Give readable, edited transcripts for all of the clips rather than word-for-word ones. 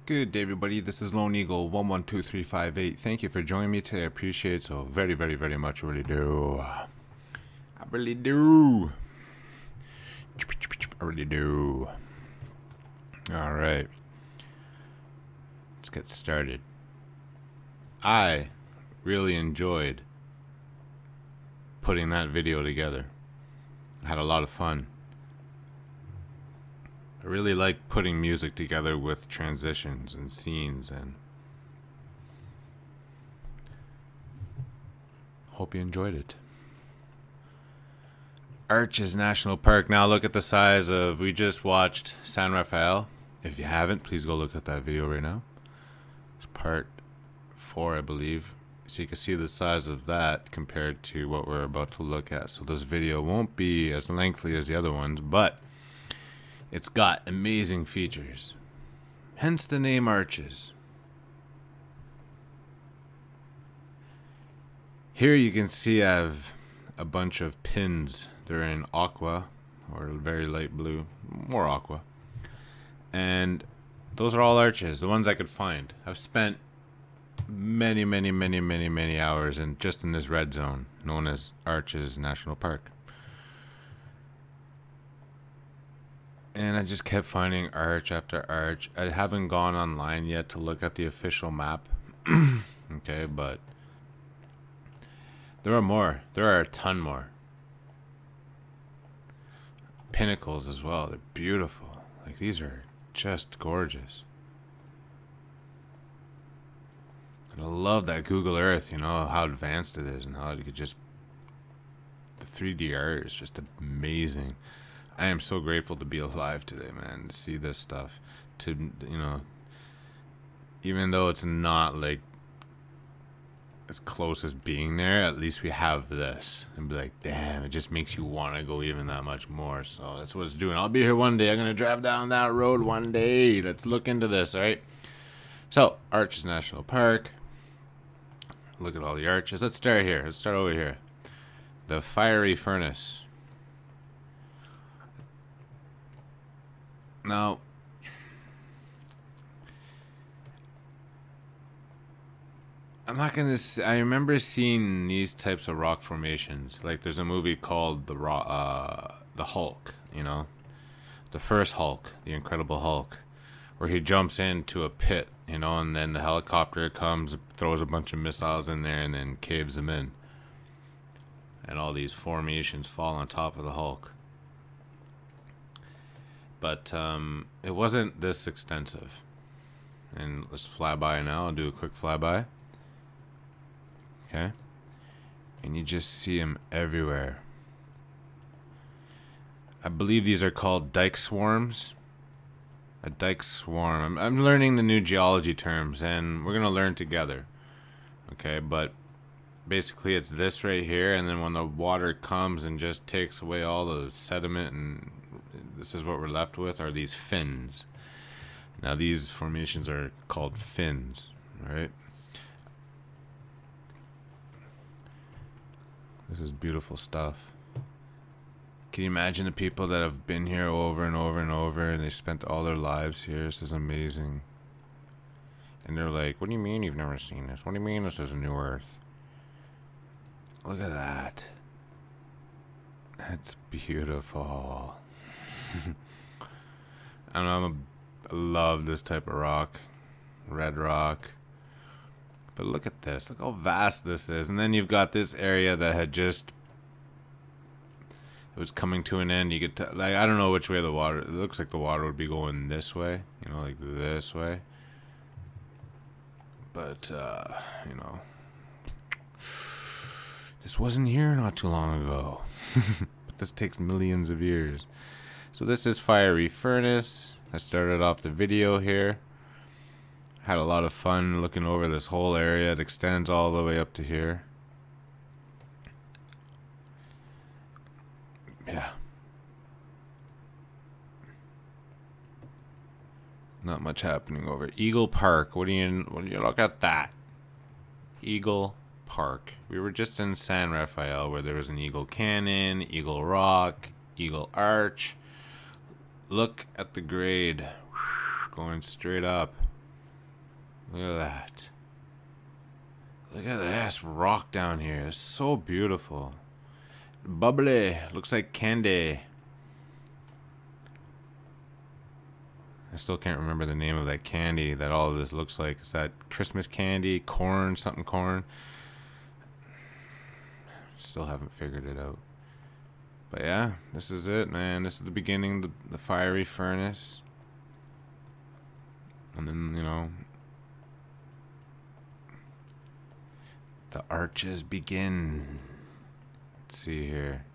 Good day, everybody. This is Lone Eagle 112358. Thank you for joining me today. I appreciate it so very, very, very much. I really do. I really do. I really do. All right. Let's get started. I really enjoyed putting that video together. I had a lot of fun. I really like putting music together with transitions and scenes, and hope you enjoyed it. Arches National Park. Now look at the size of, we just watched San Rafael. If you haven't, please go look at that video right now. It's part 4, I believe. So you can see the size of that compared to what we're about to look at. So this video won't be as lengthy as the other ones, but it's got amazing features. Hence the name Arches. Here you can see I have a bunch of pins. They're in aqua, or very light blue, more aqua. And those are all arches, the ones I could find. I've spent many hours just in this red zone known as Arches National Park. And I just kept finding arch after arch. I haven't gone online yet to look at the official map. Okay, but there are more. There are a ton more. Pinnacles as well. They're beautiful. Like, these are just gorgeous. And I love that Google Earth, you know, how advanced it is and how you could just... The 3D art is just amazing. I am so grateful to be alive today, man, to see this stuff. To, you know, even though it's not like as close as being there, at least we have this. And be like, damn, it just makes you want to go even that much more. So that's what it's doing. I'll be here one day. I'm going to drive down that road one day. Let's look into this, all right? So, Arches National Park. Look at all the arches. Let's start here. Let's start over here. The fiery furnace. Now, I'm not gonna. I remember seeing these types of rock formations. Like, there's a movie called the Hulk. You know, the first Hulk, the Incredible Hulk, where he jumps into a pit. You know, and then the helicopter comes, throws a bunch of missiles in there, and then caves them in. And all these formations fall on top of the Hulk. But it wasn't this extensive. And let's fly by now. I'll do a quick flyby. Okay. And you just see them everywhere. I believe these are called dike swarms. A dike swarm. I'm learning the new geology terms, and we're going to learn together. Okay, but basically it's this right here, and then when the water comes and just takes away all the sediment, and this is what we're left with, are these fins. Now these formations are called fins, right? This is beautiful stuff. Can you imagine the people that have been here over and over and over, and they spent all their lives here? This is amazing. And they're like, what do you mean you've never seen this? What do you mean this is a new Earth? Look at that. That's beautiful. I love this type of rock. Red rock. But look at this. Look how vast this is. And then you've got this area that had just... It was coming to an end. You could like, I don't know which way the water... It looks like the water would be going this way. You know, like this way. But, you know... This wasn't here not too long ago. But this takes millions of years. So this is Fiery Furnace. I started off the video here. Had a lot of fun looking over this whole area. It extends all the way up to here. Yeah. Not much happening over Eagle Park. What do you look at that? Eagle Park. We were just in San Rafael, where there was an Eagle Canyon, Eagle Rock, Eagle Arch. Look at the grade. Going straight up. Look at that. Look at this rock down here. It's so beautiful. Bubbly. Looks like candy. I still can't remember the name of that candy that all of this looks like. Is that Christmas candy? Corn? Something corn? Still haven't figured it out. But yeah, this is it, man. This is the beginning of the fiery furnace. And then, you know, the arches begin. Let's see here.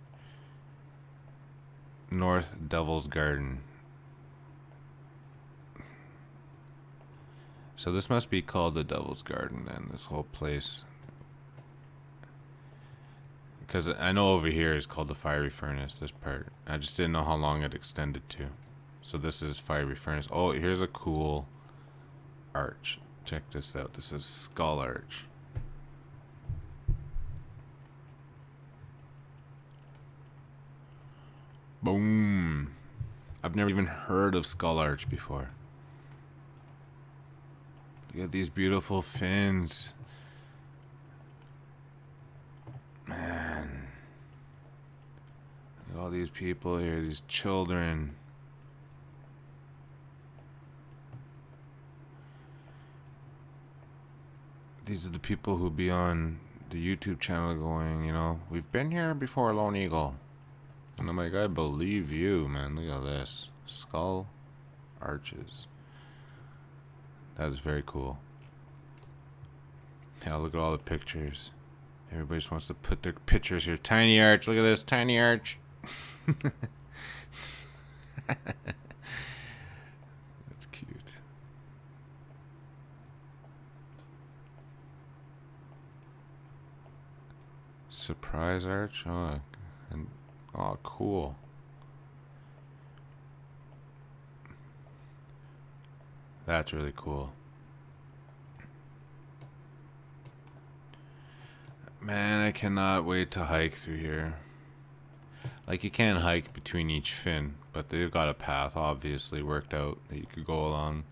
North Devil's Garden. So this must be called the Devil's Garden then, this whole place. Because I know over here is called the Fiery Furnace, this part. I just didn't know how long it extended to. So this is Fiery Furnace. Oh, here's a cool arch. Check this out. This is Skull Arch. Boom. I've never even heard of Skull Arch before. Look at these beautiful fins. Man. Look at all these people here, these children. These are the people who be on the YouTube channel going, you know, we've been here before, Lone Eagle. And I'm like, I believe you, man. Look at this. Skull arches. That is very cool. Yeah, look at all the pictures. Everybody just wants to put their pictures here. Tiny arch. Look at this. Tiny arch. That's cute. Surprise arch. Oh, and oh, cool. That's really cool. Man, I cannot wait to hike through here. Like, you can't hike between each fin, but they've got a path obviously worked out that you could go along.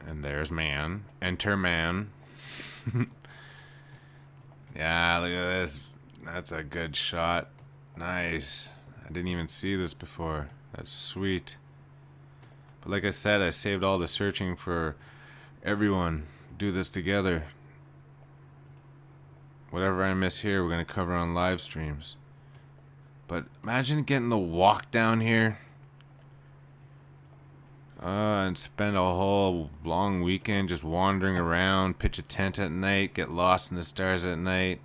And there's man. Enter man. Yeah, look at this. That's a good shot. Nice. I didn't even see this before. That's sweet. But like I said, I saved all the searching for everyone. Do this together. Whatever I miss here, we're going to cover on live streams. But imagine getting to walk down here. And spend a whole long weekend just wandering around, pitch a tent at night, get lost in the stars at night.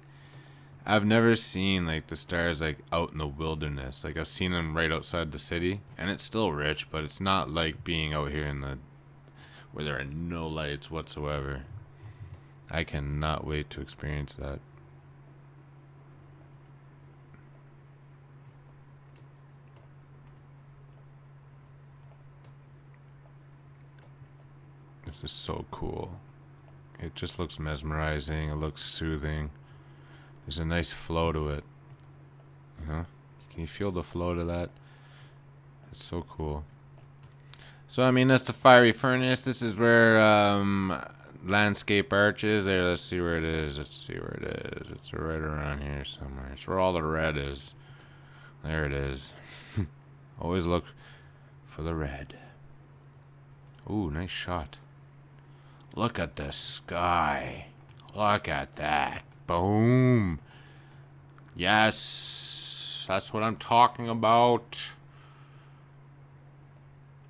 I've never seen like the stars like out in the wilderness. Like I've seen them right outside the city, and it's still rich, but it's not like being out here in the where there are no lights whatsoever. I cannot wait to experience that. This is so cool. It just looks mesmerizing. It looks soothing. There's a nice flow to it. You know? Can you feel the flow to that? It's so cool. So, I mean, that's the fiery furnace. This is where landscape arch is. There, let's see where it is. Let's see where it is. It's right around here somewhere. It's where all the red is. There it is. Always look for the red. Ooh, nice shot. Look at the sky. Look at that. Boom. Yes. That's what I'm talking about.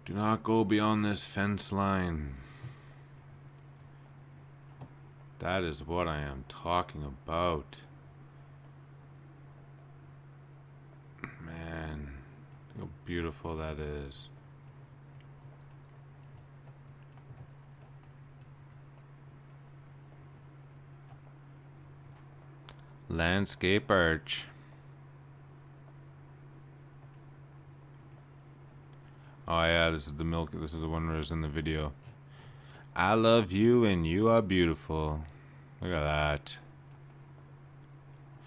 Do not go beyond this fence line. That is what I am talking about. Man, look how beautiful that is. Landscape arch. Oh yeah, this is the milk. This is the one where it's in the video. I love you and you are beautiful. Look at that.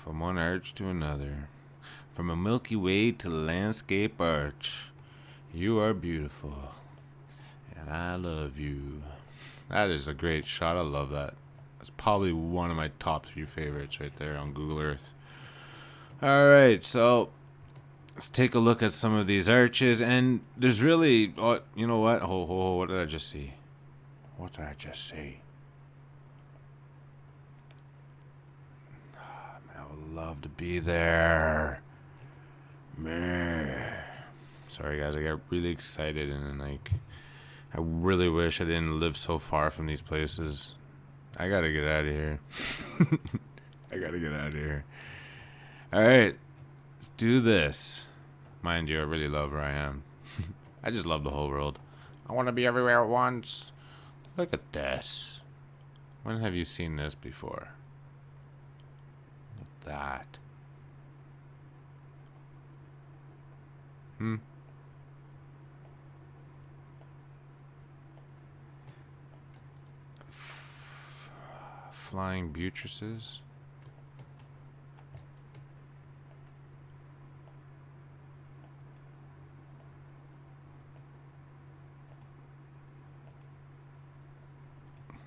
From one arch to another. From a Milky Way to landscape arch. You are beautiful. And I love you. That is a great shot. I love that. That's probably one of my top 3 favorites right there on Google Earth. Alright, so let's take a look at some of these arches. And there's really... Oh, you know what? What did I just see? What did I just see? I would love to be there. Man. Sorry guys, I got really excited and then like I really wish I didn't live so far from these places. I gotta get out of here. I gotta get out of here. Alright, let's do this. Mind you, I really love where I am. I just love the whole world. I want to be everywhere at once. Look at this. When have you seen this before? Look at that. Flying buttresses.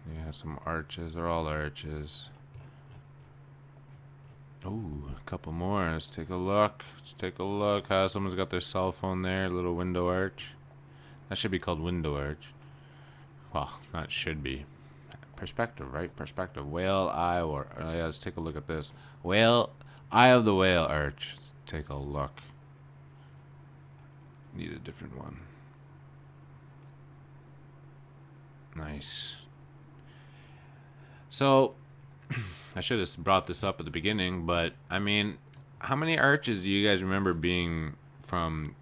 Yeah, some arches. They're all arches. Ooh, a couple more. Let's take a look. Let's take a look. How someone's got their cell phone there. Little window arch. That should be called window arch. Well, not should be. Perspective, right? Perspective. Whale eye or yeah, let's take a look at this. Whale eye of the whale arch. Let's take a look. Need a different one. Nice. So I should have brought this up at the beginning, but I mean, how many arches do you guys remember being from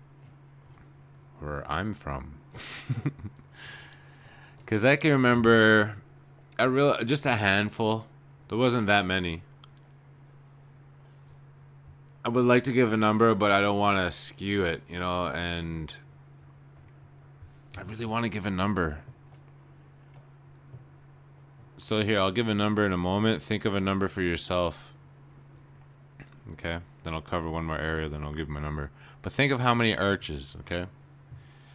where I'm from? Because I can remember just a handful. There wasn't that many. I would like to give a number, but I don't want to skew it, you know, and I really want to give a number. So here, I'll give a number in a moment. Think of a number for yourself. Okay? Then I'll cover one more area, then I'll give my number. But think of how many arches, okay,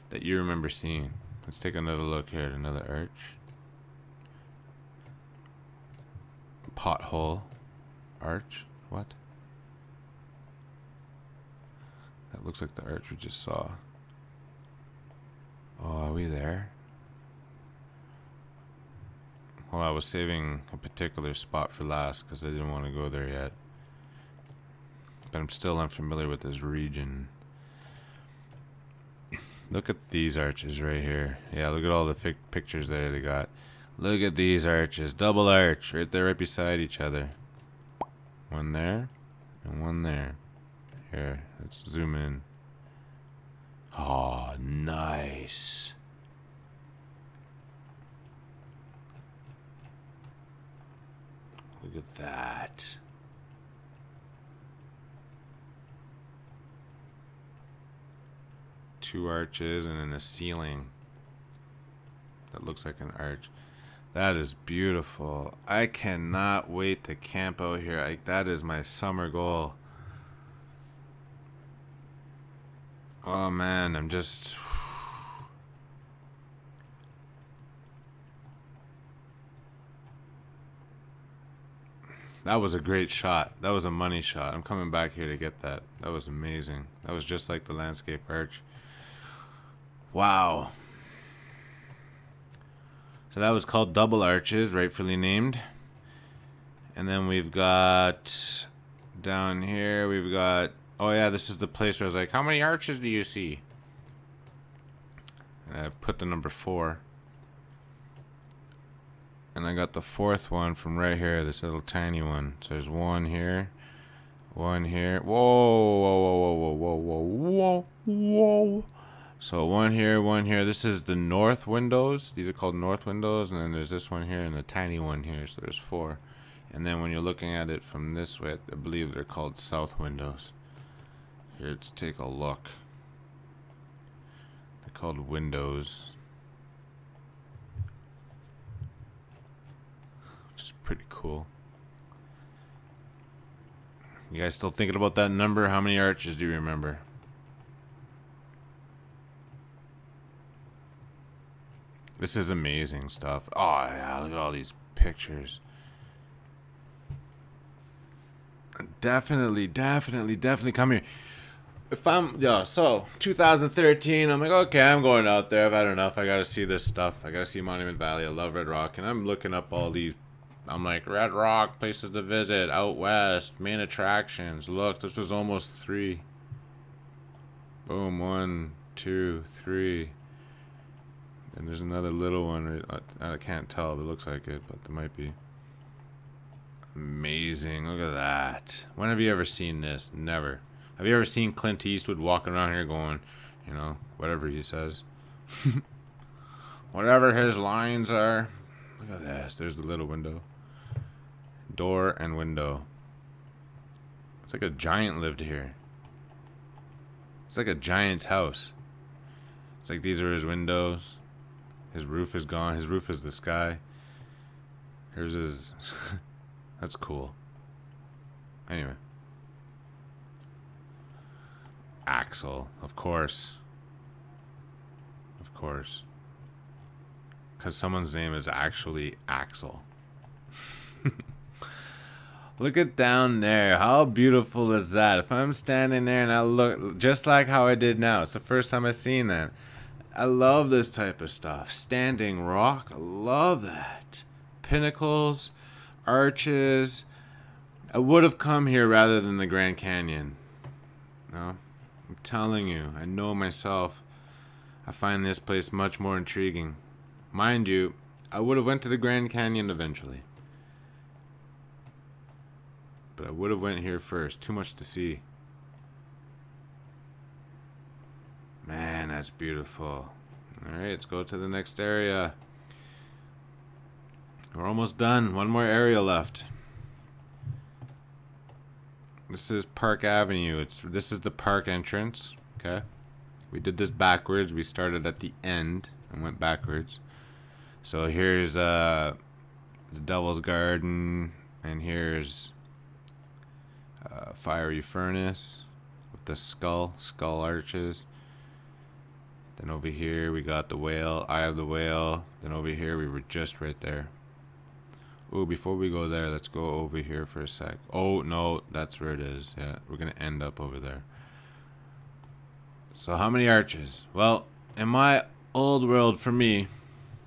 that you remember seeing. Let's take another look here at another arch. Pothole arch. What? That looks like the arch we just saw. Oh, are we there? Well, I was saving a particular spot for last because I didn't want to go there yet. But I'm still unfamiliar with this region. Look at these arches right here. Yeah, look at all the pictures there they got. Look at these arches. Double arch right there, right beside each other. One there and one there. Here, let's zoom in. Oh, nice. Look at that. Two arches and then a ceiling that looks like an arch. That is beautiful. I cannot wait to camp out here. That is my summer goal. Oh man, I'm just... That was a great shot. That was a money shot. I'm coming back here to get that. That was amazing. That was just like the landscape arch. Wow. So that was called double arches, rightfully named. And then we've got down here, we've got, oh yeah, this is the place where I was like, how many arches do you see? And I put the number 4. And I got the 4th one from right here, this little tiny one. So there's one here, one here. Whoa, whoa, whoa, whoa, whoa, whoa, whoa, whoa. So one here, one here. This is the north windows. These are called north windows. And then there's this one here and the tiny one here. So there's 4. And then when you're looking at it from this way, I believe they're called south windows. Here, let's take a look. They're called windows. Which is pretty cool. You guys still thinking about that number? How many arches do you remember? This is amazing stuff. Oh yeah, look at all these pictures. Definitely come here. If I'm, yeah, so 2013, I'm like, okay, I'm going out there. I've had enough. I gotta see this stuff. I gotta see Monument Valley. I love Red Rock, and I'm looking up all these. I'm like, Red Rock, places to visit, out west, main attractions. Look, this was almost 3. Boom, 1, 2, 3. And there's another little one. I can't tell. It looks like it, but there might be. Amazing. Look at that. When have you ever seen this? Never. Have you ever seen Clint Eastwood walking around here going, you know, whatever he says? Whatever his lines are. Look at this. There's the little window. Door and window. It's like a giant lived here. It's like a giant's house. It's like these are his windows. His roof is gone. His roof is the sky. Here's his... That's cool. Anyway. Axel, of course. Of course. Because someone's name is actually Axel. Look at down there. How beautiful is that? If I'm standing there and I look just like how I did now. It's the first time I've seen that. I love this type of stuff. Standing rock. I love that. Pinnacles. Arches. I would have come here rather than the Grand Canyon. No, I'm telling you, I know myself. I find this place much more intriguing. Mind you, I would have went to the Grand Canyon eventually. But I would have went here first. Too much to see. Man, that's beautiful. Alright, let's go to the next area. We're almost done. One more area left. This is Park Avenue. This is the park entrance. Okay. We did this backwards. We started at the end and went backwards. So here's the Devil's Garden, and here's Fiery Furnace with the skull arches. Then over here we got the whale, Eye of the Whale. Then over here we were just right there. Ooh, before we go there, let's go over here for a sec. Oh, no, that's where it is. Yeah, we're going to end up over there. So how many arches? Well, in my old world, for me,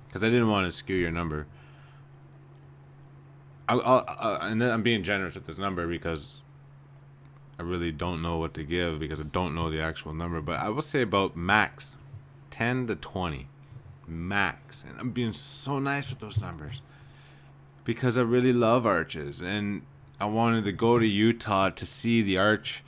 because I didn't want to skew your number, and then I'm being generous with this number because I really don't know what to give because I don't know the actual number, but I would say about max 10 to 20. Max. And I'm being so nice with those numbers. Because I really love arches, and I wanted to go to Utah to see the arch.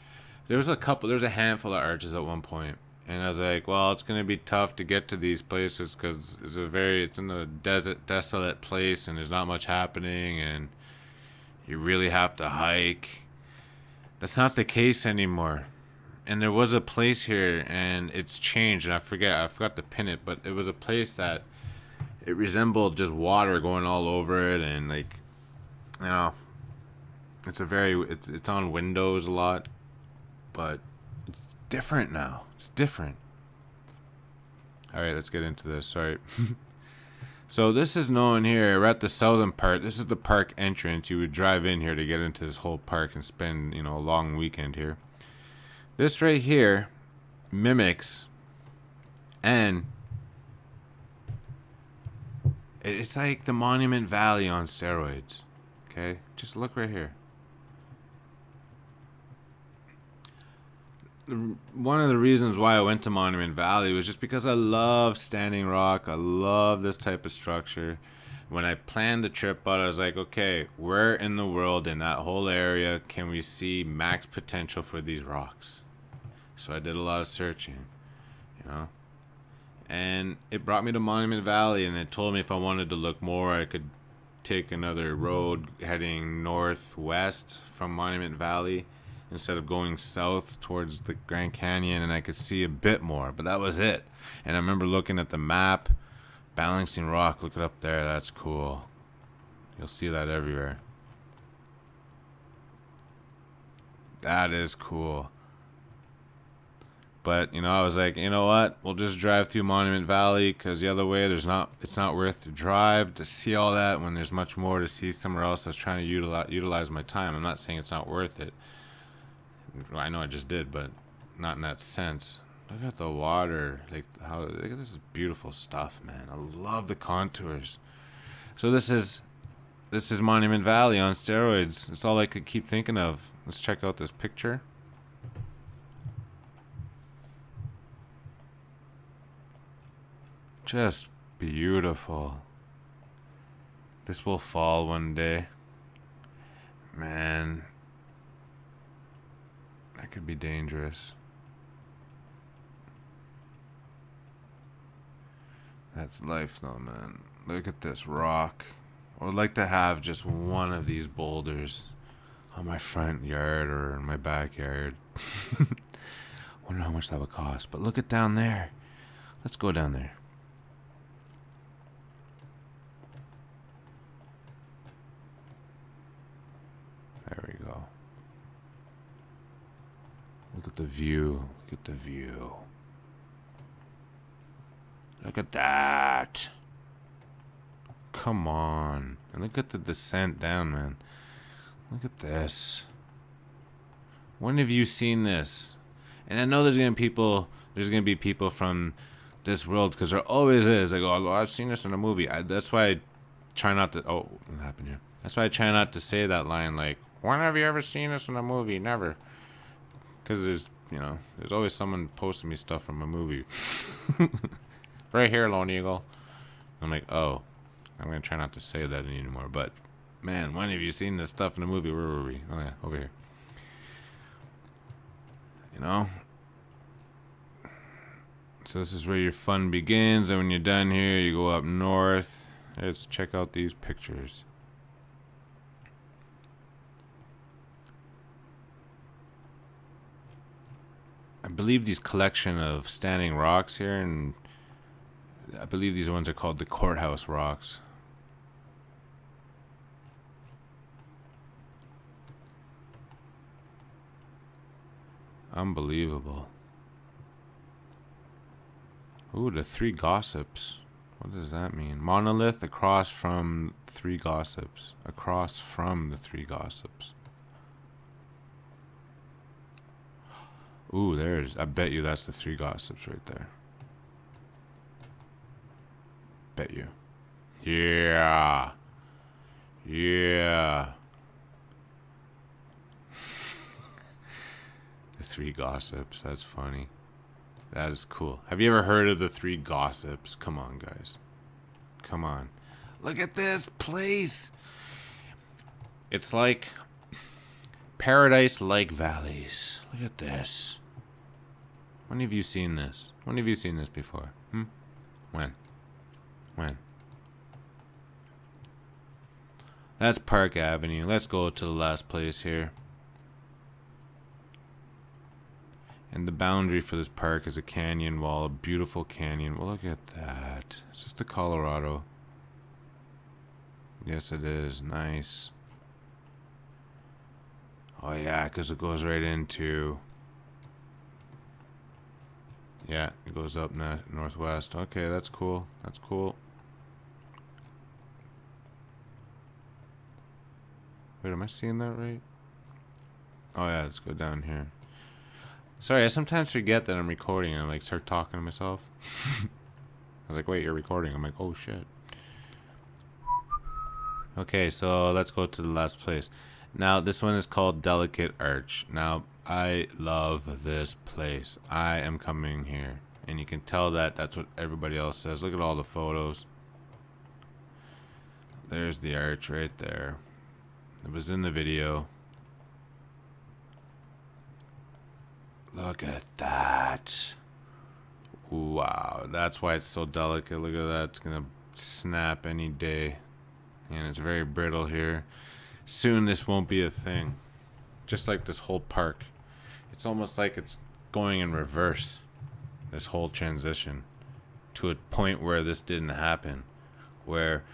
There's a handful of arches at one point, and I was like, well, it's gonna be tough to get to these places because it's in a desolate place, and there's not much happening, and you really have to hike. That's not the case anymore. And there was a place here, and it's changed, and I forgot to pin it, but it was a place that it resembled just water going all over it, and like, you know, it's on windows a lot, but it's different now. It's different. All right, let's get into this. Sorry. So this is known here. We're at the southern part. This is the park entrance. You would drive in here to get into this whole park and spend, you know, a long weekend here. This right here mimics and it's like the Monument Valley on steroids. Okay? Just look right here. One of the reasons why I went to Monument Valley was just because I love Standing Rock. I love this type of structure. When I planned the trip out, I was like, okay, where in the world in that whole area can we see max potential for these rocks? So I did a lot of searching, you know. And it brought me to Monument Valley, and it told me if I wanted to look more, I could take another road heading northwest from Monument Valley instead of going south towards the Grand Canyon, and I could see a bit more, but that was it. And I remember looking at the map, Balancing Rock, look it up there, that's cool. You'll see that everywhere. That is cool. But, you know, I was like, you know what? We'll just drive through Monument Valley because the other way, it's not worth the drive to see all that when there's much more to see somewhere else. I was trying to utilize my time. I'm not saying it's not worth it. I know I just did, but not in that sense. Look at the water. Look at this beautiful stuff, man. I love the contours. So this is Monument Valley on steroids. That's all I could keep thinking of. Let's check out this picture. Just beautiful. This will fall one day. Man, that could be dangerous. That's life though, man. Look at this rock. I would like to have just one of these boulders on my front yard or in my backyard. Wonder how much that would cost. But look at down there. Let's go down there. There we go. Look at the view. Look at the view. Look at that. Come on. And look at the descent down, man. Look at this. When have you seen this? And I know there's gonna be people from this world, because there always is. They go, oh, I've seen this in a movie. That's why I try not to. Oh, what happened here? That's why I try not to say that line. Like, when have you ever seen this in a movie? Never. Because there's always someone posting me stuff from a movie. Right here, Lone Eagle. I'm like, oh, I'm gonna try not to say that anymore. But man, when have you seen this stuff in a movie? Where were we? Oh yeah, over here. You know. So this is where your fun begins, and when you're done here, you go up north. Let's check out these pictures. I believe these collection of standing rocks here, and I believe these ones are called the Courthouse rocks. Unbelievable. Ooh, the three gossips. What does that mean? Monolith across from three gossips. Across from the three gossips. Ooh, I bet you that's the three gossips right there. Bet you. Yeah. Yeah. The three gossips. That's funny. That is cool. Have you ever heard of the three gossips? Come on, guys. Come on. Look at this place. It's like paradise-like valleys. Look at this. When have you seen this? When have you seen this before? When? When? That's Park Avenue. Let's go to the last place here. And the boundary for this park is a canyon wall, a beautiful canyon. Well, look at that. It's just the Colorado. Yes, it is. Nice. Oh, yeah, because it goes right into... Yeah, it goes up northwest. Okay, that's cool. That's cool. Wait, am I seeing that right? Oh, yeah, let's go down here. Sorry, I sometimes forget that I'm recording and I like start talking to myself. I was like, wait, you're recording. I'm like, oh shit. Okay, so let's go to the last place. Now, this one is called Delicate Arch. Now, I love this place. I am coming here. And you can tell that that's what everybody else says. Look at all the photos. There's the arch right there. It was in the video. Look at that. Wow, that's why it's so delicate. Look at that. It's gonna snap any day. And it's very brittle here. Soon this won't be a thing. Just like this whole park. It's almost like it's going in reverse. This whole transition. To a point where this didn't happen. Where...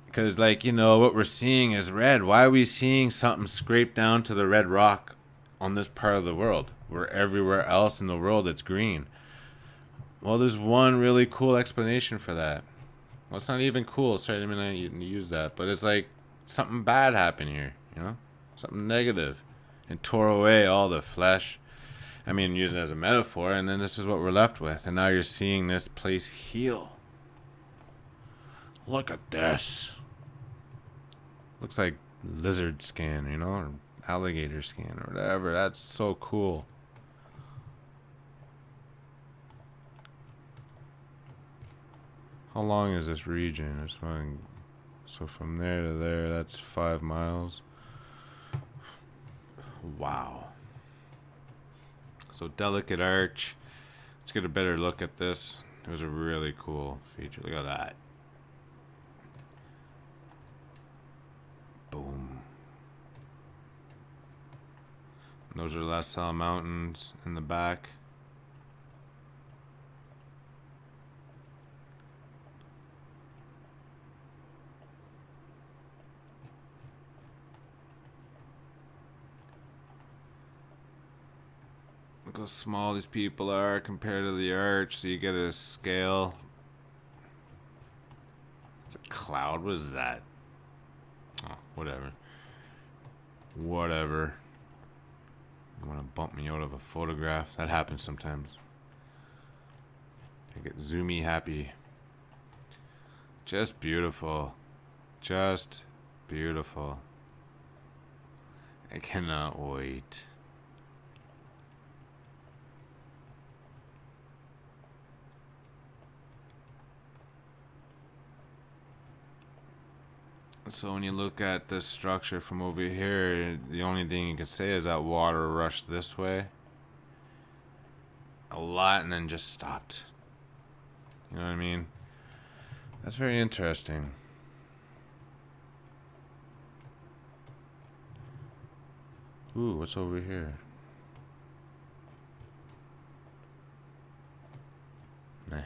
Because, like, you know, what we're seeing is red. Why are we seeing something scrape down to the red rock on this part of the world, where everywhere else in the world it's green? Well, there's one really cool explanation for that. Well, it's not even cool. Sorry, I didn't mean to use that, but it's like something bad happened here, you know? Something negative. And tore away all the flesh. I mean, using it as a metaphor, and then this is what we're left with. And now you're seeing this place heal. Look at this. Looks like lizard skin, you know, or alligator skin, or whatever. That's so cool. How long is this region? This one, so from there to there, that's 5 miles. Wow. So delicate arch. Let's get a better look at this. It was a really cool feature. Look at that. Boom. And those are La Salle Mountains in the back. Look how small these people are compared to the arch, so you get a scale. It's a cloud. What is that? Oh, whatever. Whatever. You want to bump me out of a photograph? That happens sometimes. I get zoomy happy. Just beautiful. Just beautiful. I cannot wait. So when you look at this structure from over here, the only thing you can say is that water rushed this way a lot and then just stopped. You know what I mean? That's very interesting. Ooh, what's over here? Nah.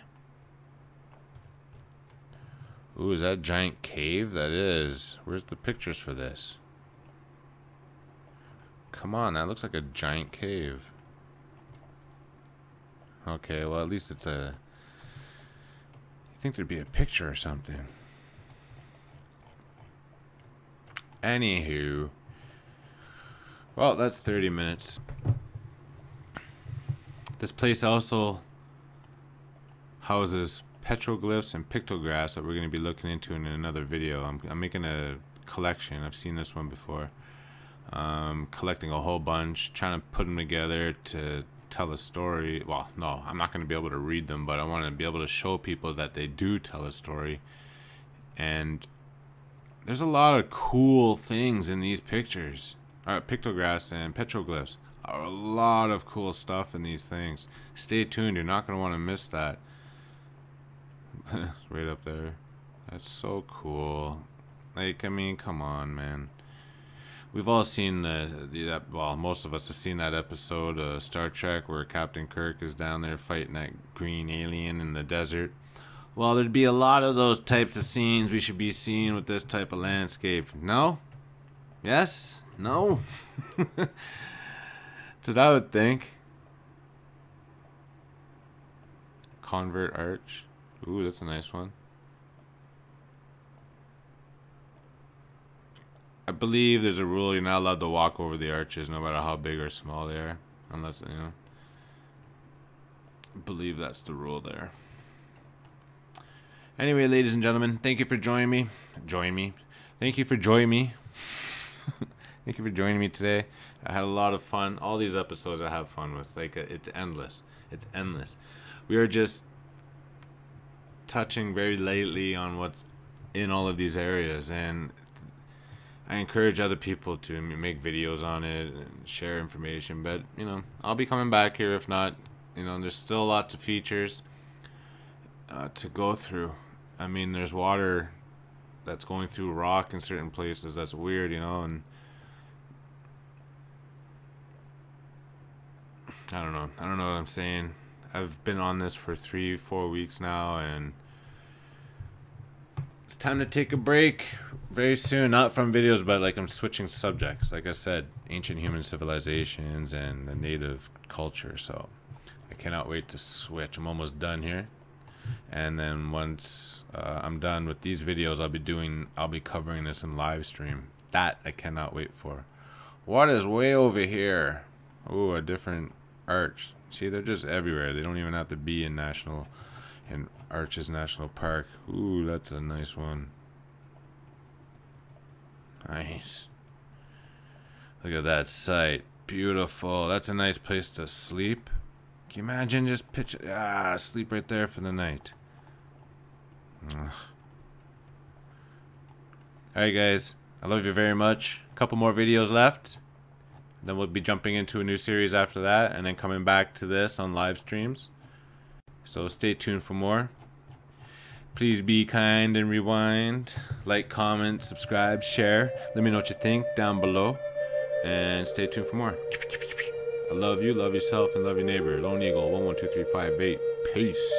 Ooh, is that a giant cave? That is. Where's the pictures for this? Come on, that looks like a giant cave. Okay, well at least it's a... You think there'd be a picture or something. Anywho. Well, that's 30 minutes. This place also houses petroglyphs and pictographs that we're going to be looking into in another video. I'm making a collection. I've seen this one before. Collecting a whole bunch, trying to put them together to tell a story. Well, no, I'm not going to be able to read them, but I want to be able to show people that they do tell a story. And there's a lot of cool things in these pictures. Pictographs and petroglyphs. A lot of cool stuff in these things. Stay tuned. You're not going to want to miss that. Right up there. That's so cool. Like, I mean, come on, man. We've all seen well, most of us have seen that episode of Star Trek where Captain Kirk is down there fighting that green alien in the desert. Well, there'd be a lot of those types of scenes we should be seeing with this type of landscape. No? Yes? No? That's what I would think. Convert Arch. Ooh, that's a nice one. I believe there's a rule you're not allowed to walk over the arches no matter how big or small they are. Unless, you know. I believe that's the rule there. Anyway, ladies and gentlemen, thank you for joining me. Thank you for joining me. Thank you for joining me today. I had a lot of fun. All these episodes I have fun with. Like, it's endless. It's endless. We are just touching very lightly on what's in all of these areas, and I encourage other people to make videos on it and share information. But, you know, I'll be coming back here. If not, you know, there's still lots of features to go through. I mean, there's water that's going through rock in certain places. That's weird, you know, and I don't know what I'm saying. I've been on this for 3-4 weeks now, and it's time to take a break. very soon, not from videos, but like I'm switching subjects. Like I said, ancient human civilizations and the native culture. So I cannot wait to switch. I'm almost done here. And then once I'm done with these videos, I'll be covering this in live stream. That I cannot wait for. What is way over here? Ooh, a different arch. See, they're just everywhere. They don't even have to be in Arches National Park. Ooh, that's a nice one. Nice. Look at that site. Beautiful. That's a nice place to sleep. Can you imagine just sleep right there for the night. Alright guys, I love you very much. A couple more videos left. Then we'll be jumping into a new series after that, and then coming back to this on live streams. So stay tuned for more. Please be kind and rewind. Like, comment, subscribe, share. Let me know what you think down below. And stay tuned for more. I love you, love yourself, and love your neighbor. Lone Eagle 112358. Peace.